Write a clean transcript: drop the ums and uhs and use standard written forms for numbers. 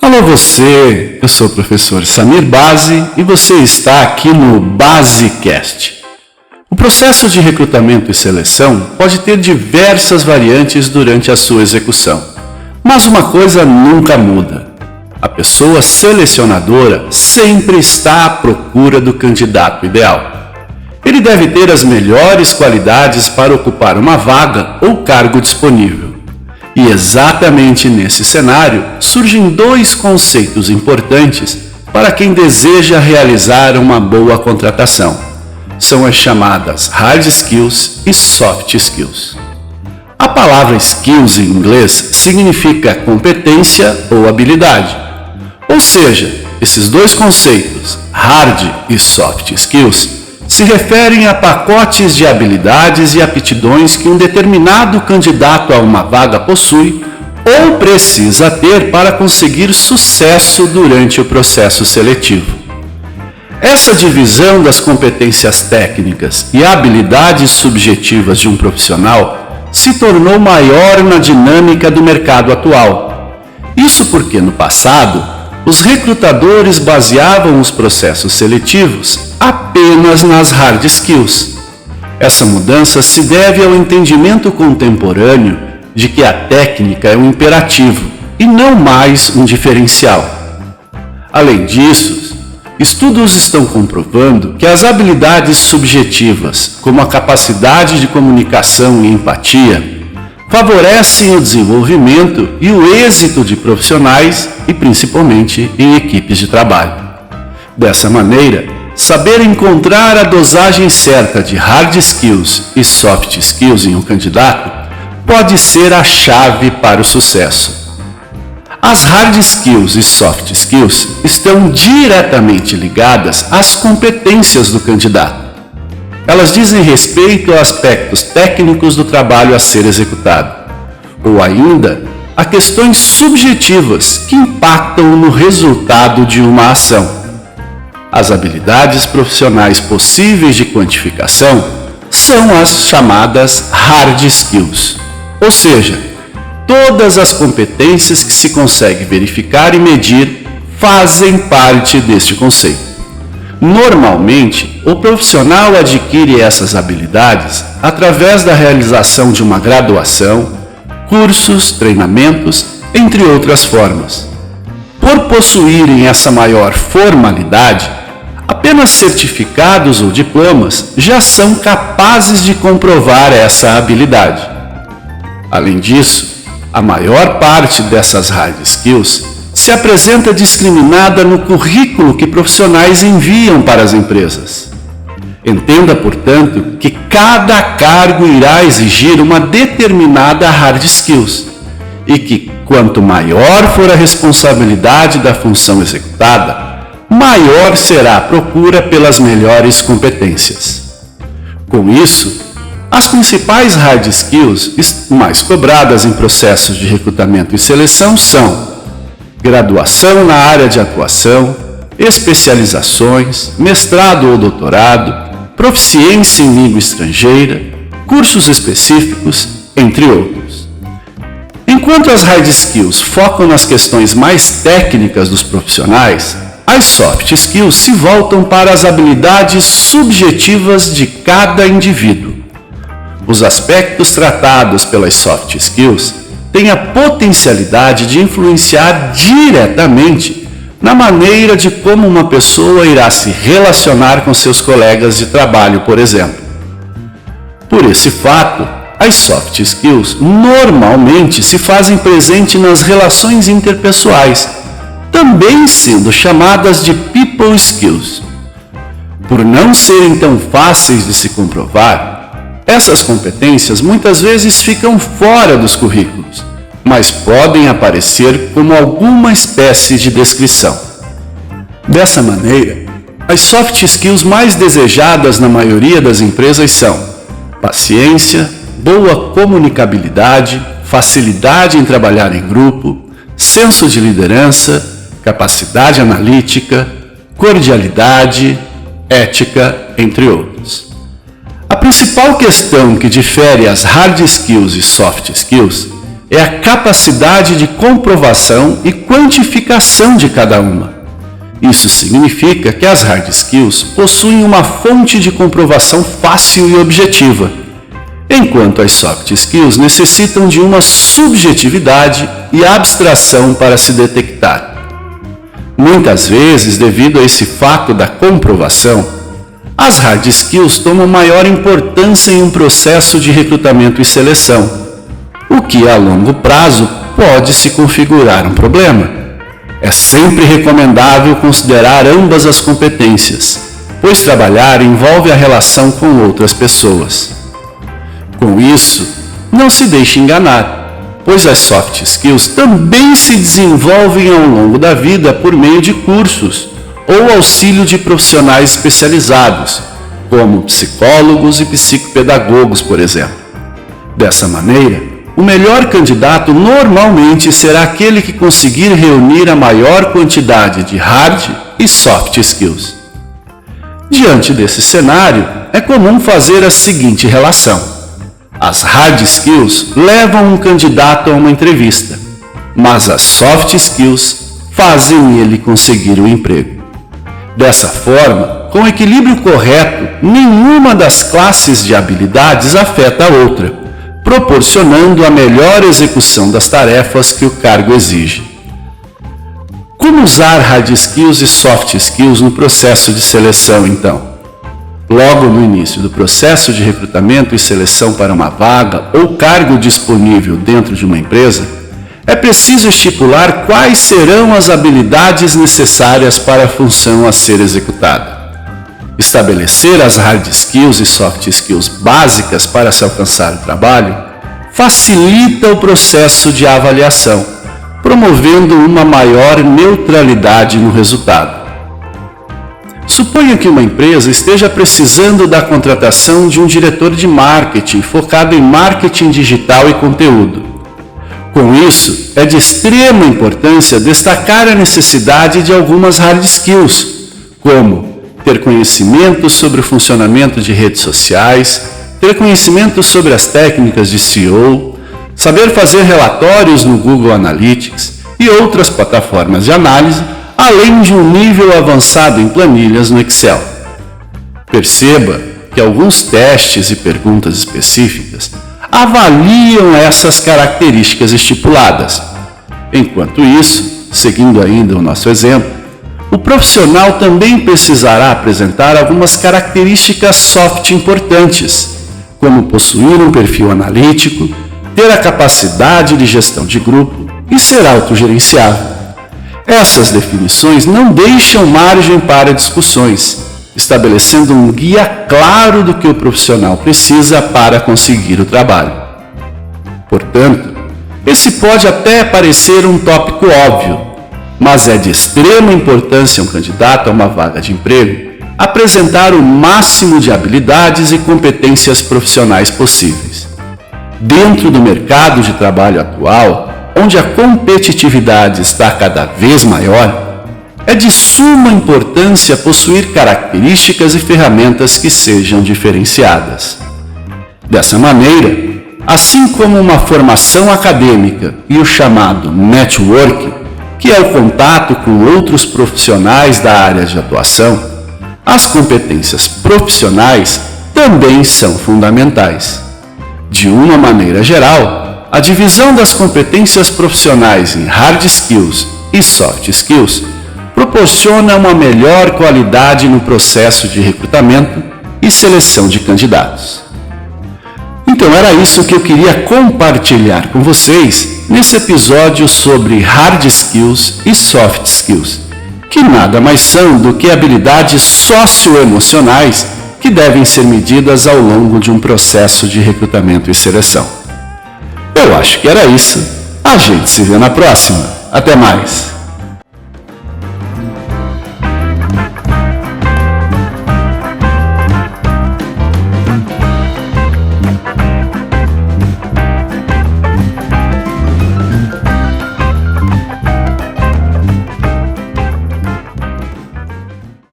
Alô você, eu sou o professor Samir Base e você está aqui no BaseCast. O processo de recrutamento e seleção pode ter diversas variantes durante a sua execução, mas uma coisa nunca muda. A pessoa selecionadora sempre está à procura do candidato ideal. Ele deve ter as melhores qualidades para ocupar uma vaga ou cargo disponível. E exatamente nesse cenário surgem dois conceitos importantes para quem deseja realizar uma boa contratação. São as chamadas Hard Skills e Soft Skills. A palavra skills em inglês significa competência ou habilidade. Ou seja, esses dois conceitos, Hard e Soft Skills, se referem a pacotes de habilidades e aptidões que um determinado candidato a uma vaga possui ou precisa ter para conseguir sucesso durante o processo seletivo. Essa divisão das competências técnicas e habilidades subjetivas de um profissional se tornou maior na dinâmica do mercado atual. Isso porque, no passado, os recrutadores baseavam os processos seletivos apenas nas hard skills. Essa mudança se deve ao entendimento contemporâneo de que a técnica é um imperativo e não mais um diferencial. Além disso, estudos estão comprovando que as habilidades subjetivas, como a capacidade de comunicação e empatia, favorecem o desenvolvimento e o êxito de profissionais e principalmente em equipes de trabalho. Dessa maneira, saber encontrar a dosagem certa de hard skills e soft skills em um candidato pode ser a chave para o sucesso. As hard skills e soft skills estão diretamente ligadas às competências do candidato. Elas dizem respeito a aspectos técnicos do trabalho a ser executado, ou ainda a questões subjetivas que impactam no resultado de uma ação. As habilidades profissionais possíveis de quantificação são as chamadas hard skills, ou seja, todas as competências que se consegue verificar e medir fazem parte deste conceito. Normalmente, o profissional adquire essas habilidades através da realização de uma graduação, cursos, treinamentos, entre outras formas. Por possuírem essa maior formalidade, apenas certificados ou diplomas já são capazes de comprovar essa habilidade. Além disso, a maior parte dessas hard skills se apresenta discriminada no currículo que profissionais enviam para as empresas. Entenda, portanto, que cada cargo irá exigir uma determinada hard skills e que, quanto maior for a responsabilidade da função executada, maior será a procura pelas melhores competências. Com isso, as principais hard skills mais cobradas em processos de recrutamento e seleção são graduação na área de atuação, especializações, mestrado ou doutorado, proficiência em língua estrangeira, cursos específicos, entre outros. Enquanto as hard skills focam nas questões mais técnicas dos profissionais, as soft skills se voltam para as habilidades subjetivas de cada indivíduo. Os aspectos tratados pelas soft skills têm a potencialidade de influenciar diretamente na maneira de como uma pessoa irá se relacionar com seus colegas de trabalho, por exemplo. Por esse fato, as soft skills normalmente se fazem presente nas relações interpessoais, também sendo chamadas de people skills. Por não serem tão fáceis de se comprovar, essas competências muitas vezes ficam fora dos currículos, mas podem aparecer como alguma espécie de descrição. Dessa maneira, as soft skills mais desejadas na maioria das empresas são paciência, boa comunicabilidade, facilidade em trabalhar em grupo, senso de liderança, capacidade analítica, cordialidade, ética, entre outros. A principal questão que difere as hard skills e soft skills é a capacidade de comprovação e quantificação de cada uma. Isso significa que as hard skills possuem uma fonte de comprovação fácil e objetiva, enquanto as soft skills necessitam de uma subjetividade e abstração para se detectar. Muitas vezes, devido a esse fato da comprovação, as hard skills tomam maior importância em um processo de recrutamento e seleção, o que a longo prazo pode se configurar um problema. É sempre recomendável considerar ambas as competências, pois trabalhar envolve a relação com outras pessoas. Com isso, não se deixe enganar, pois as soft skills também se desenvolvem ao longo da vida por meio de cursos ou auxílio de profissionais especializados, como psicólogos e psicopedagogos, por exemplo. Dessa maneira, o melhor candidato normalmente será aquele que conseguir reunir a maior quantidade de hard e soft skills. Diante desse cenário, é comum fazer a seguinte relação. As hard skills levam um candidato a uma entrevista, mas as soft skills fazem ele conseguir o emprego. Dessa forma, com o equilíbrio correto, nenhuma das classes de habilidades afeta a outra, proporcionando a melhor execução das tarefas que o cargo exige. Como usar hard skills e soft skills no processo de seleção, então? Logo no início do processo de recrutamento e seleção para uma vaga ou cargo disponível dentro de uma empresa, é preciso estipular quais serão as habilidades necessárias para a função a ser executada. Estabelecer as hard skills e soft skills básicas para se alcançar o trabalho facilita o processo de avaliação, promovendo uma maior neutralidade no resultado. Suponha que uma empresa esteja precisando da contratação de um diretor de marketing focado em marketing digital e conteúdo. Com isso, é de extrema importância destacar a necessidade de algumas hard skills, como ter conhecimento sobre o funcionamento de redes sociais, ter conhecimento sobre as técnicas de SEO, saber fazer relatórios no Google Analytics e outras plataformas de análise, além de um nível avançado em planilhas no Excel. Perceba que alguns testes e perguntas específicas avaliam essas características estipuladas. Enquanto isso, seguindo ainda o nosso exemplo, o profissional também precisará apresentar algumas características soft importantes, como possuir um perfil analítico, ter a capacidade de gestão de grupo e ser autogerenciável. Essas definições não deixam margem para discussões, estabelecendo um guia claro do que o profissional precisa para conseguir o trabalho. Portanto, esse pode até parecer um tópico óbvio, mas é de extrema importância um candidato a uma vaga de emprego apresentar o máximo de habilidades e competências profissionais possíveis. Dentro do mercado de trabalho atual, onde a competitividade está cada vez maior, é de suma importância possuir características e ferramentas que sejam diferenciadas. Dessa maneira, assim como uma formação acadêmica e o chamado networking, que é o contato com outros profissionais da área de atuação, as competências profissionais também são fundamentais. De uma maneira geral, a divisão das competências profissionais em hard skills e soft skills proporciona uma melhor qualidade no processo de recrutamento e seleção de candidatos. Então era isso que eu queria compartilhar com vocês nesse episódio sobre hard skills e soft skills, que nada mais são do que habilidades socioemocionais que devem ser medidas ao longo de um processo de recrutamento e seleção. Eu acho que era isso. A gente se vê na próxima. Até mais!